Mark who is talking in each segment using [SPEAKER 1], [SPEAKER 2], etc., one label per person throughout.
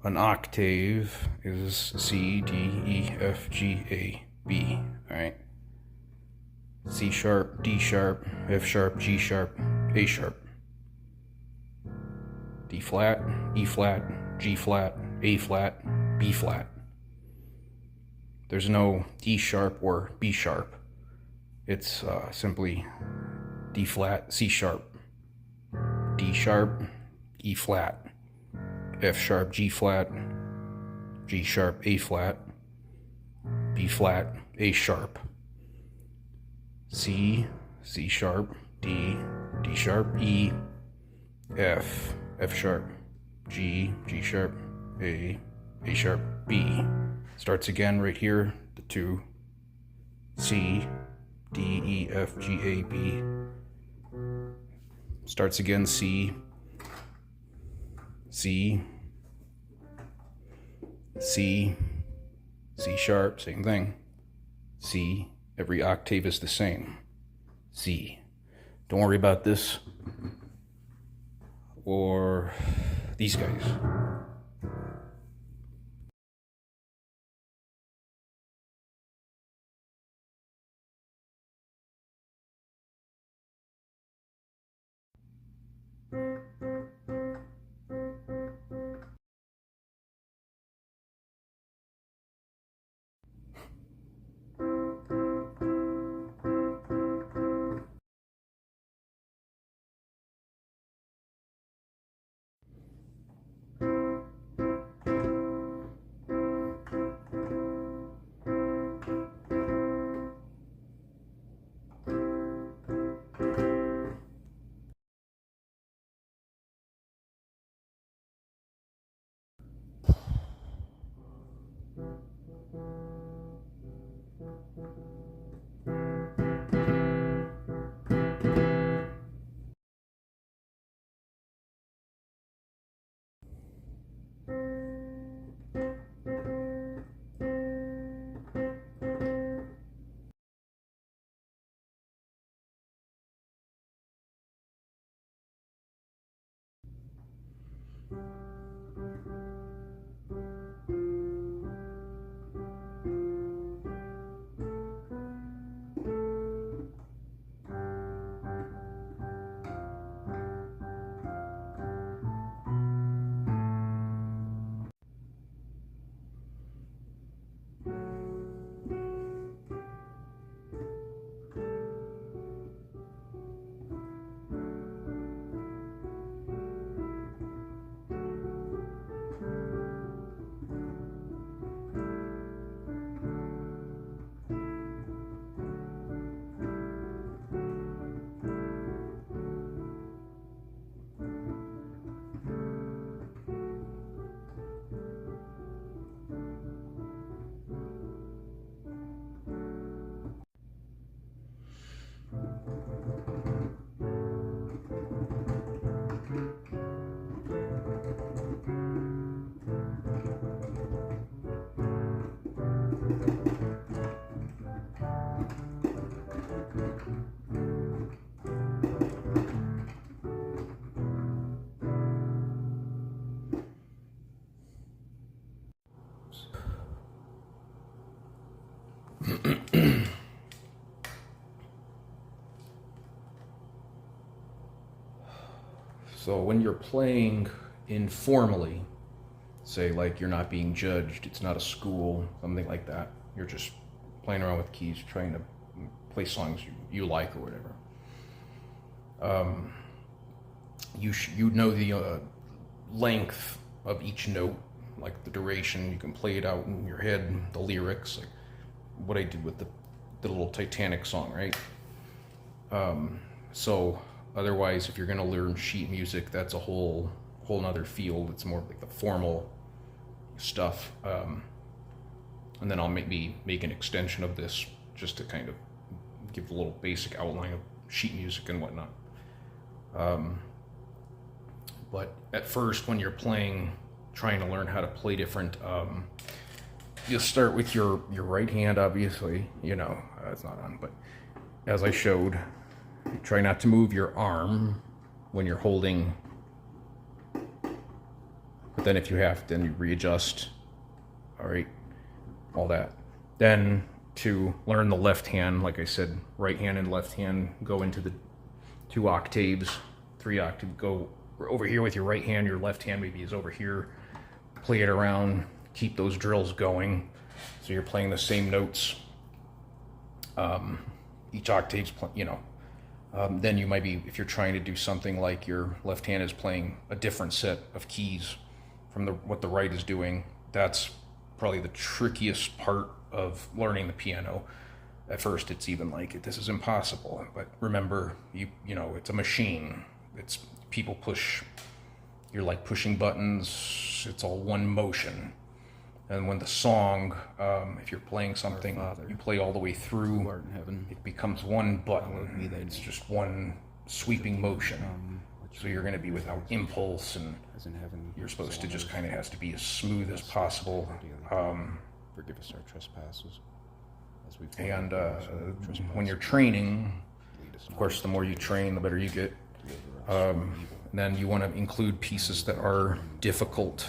[SPEAKER 1] An octave is C, D, E, F, G, A, B, alright? C sharp, D sharp, F sharp, G sharp, A sharp. D flat, E flat, G flat, A flat, B flat. There's no D sharp or B sharp. It's simply D flat, C sharp, D sharp, E flat, F sharp, G flat, G sharp, A flat, B flat, A sharp, C, C sharp, D, D sharp, E, F, F sharp, G, G sharp, A sharp, B. Starts again right here, the two, C, D, E, F, G, A, B. Starts again, C, C, C, C sharp, same thing. C, every octave is the same. C. Don't worry about this or these guys. So when you're playing informally, say like you're not being judged, it's not a school, something like that, you're just playing around with keys, trying to play songs you like or whatever. You know the length of each note, like the duration. You can play it out in your head, the lyrics, like what I did with the little Titanic song, right? So otherwise, if you're gonna learn sheet music, that's a whole nother field. It's more like the formal stuff. And then I'll maybe make an extension of this just to kind of give a little basic outline of sheet music and whatnot. But at first, when you're playing, trying to learn how to play different, you start with your right hand, obviously. You know, it's not on, but as I showed, try not to move your arm when you're holding the Then if you have, then you readjust. All right, all that. Then to learn the left hand, like I said, right hand and left hand go into the 2 octaves, 3 octave, go over here with your right hand, your left hand maybe is over here. Play it around, keep those drills going. So you're playing the same notes. Each octave's, then you might be, if you're trying to do something like your left hand is playing a different set of keys from what the right is doing, that's probably the trickiest part of learning the piano. At first it's even like, this is impossible, but remember, it's a machine. It's people push, you're like pushing buttons, it's all one motion. And when the song, if you're playing something, you play all the way through, it becomes one button. It's just one sweeping motion. So you're going to be without impulse, and you're supposed to just kind of has to be as smooth as possible.
[SPEAKER 2] Forgive us our trespasses.
[SPEAKER 1] And when you're training, of course, the more you train, the better you get. Then you want to include pieces that are difficult,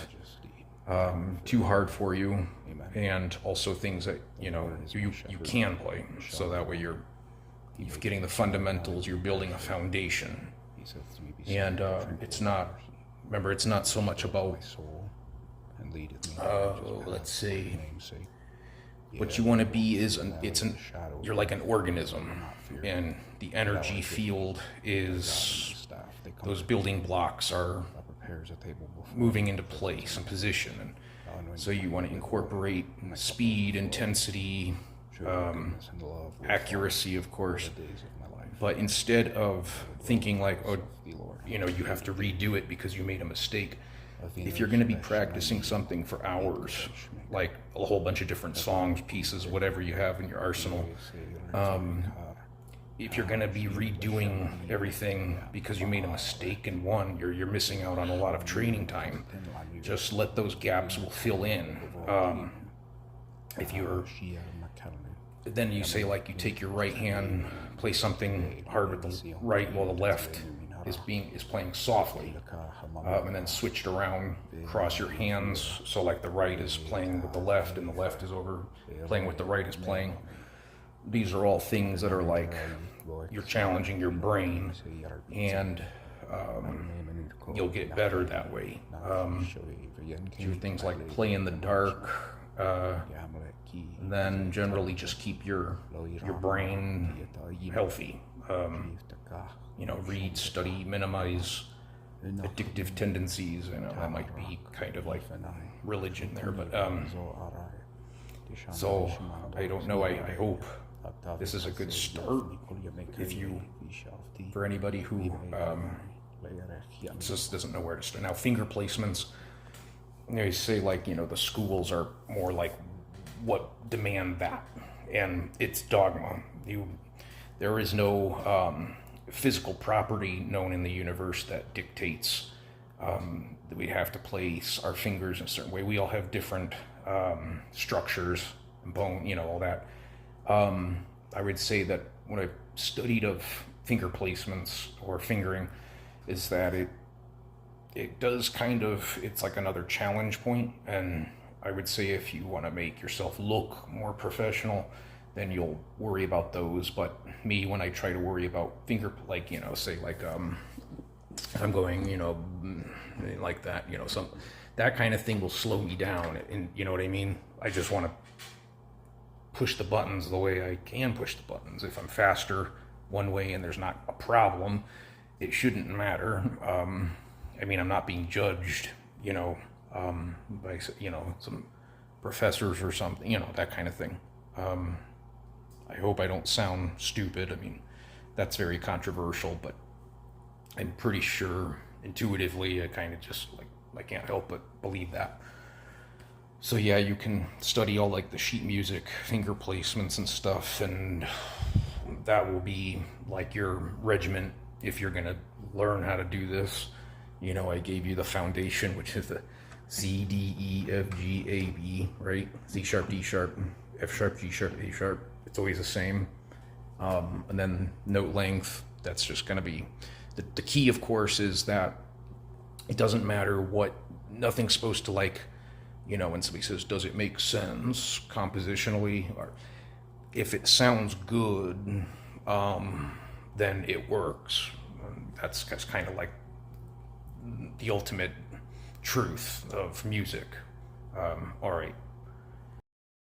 [SPEAKER 1] too hard for you, and also things that you can play. So that way you're getting the fundamentals, you're building a foundation. And it's not so much about let's say what you want to be is you're like an organism, and the energy field is those building blocks are moving into place and position, and so you want to incorporate speed, intensity, accuracy, of course. But instead of thinking like, you have to redo it because you made a mistake, if you're going to be practicing something for hours, like a whole bunch of different songs, pieces, whatever you have in your arsenal, if you're going to be redoing everything because you made a mistake in one, you're missing out on a lot of training time. Just let those gaps will fill in. Then you say, like, you take your right hand, play something hard with the right while the left is playing softly, and then switched around, cross your hands, so like the right is playing with the left and the left is over playing what the right is playing. These are all things that are like, you're challenging your brain, and you'll get better that way. Do things like play in the dark, and then generally just keep your brain healthy. Read, study, minimize addictive tendencies. That might be kind of like religion there, but so I don't know. I hope this is a good start. For anybody who just doesn't know where to start. Now, finger placements, they say like, the schools are more like what demand that, and it's dogma. There is no physical property known in the universe that dictates that we have to place our fingers in a certain way. We all have different structures, bone, all that. I would say that what I've studied of finger placements or fingering is that it does it's like another challenge point, and I would say if you want to make yourself look more professional, then you'll worry about those. But me, when I try to worry about finger, like, say like, I'm going, like that, some, that kind of thing will slow me down. And you know what I mean? I just want to push the buttons the way I can push the buttons. If I'm faster one way and there's not a problem, it shouldn't matter. I'm not being judged, by, some professors or something, that kind of thing. I hope I don't sound stupid. That's very controversial, but I'm pretty sure intuitively I kind of just I can't help but believe that. So yeah, you can study all like the sheet music, finger placements and stuff, and that will be like your regiment if you're going to learn how to do this. I gave you the foundation, which is the C, D, E, F, G, A, B, right? C sharp, D sharp, F sharp, G sharp, A sharp. It's always the same. And then note length, that's just going to be... The key, of course, is that it doesn't matter what nothing's supposed to, like, you know, when somebody says, does it make sense compositionally? Or if it sounds good, then it works. That's kind of like the ultimate truth of music. All right.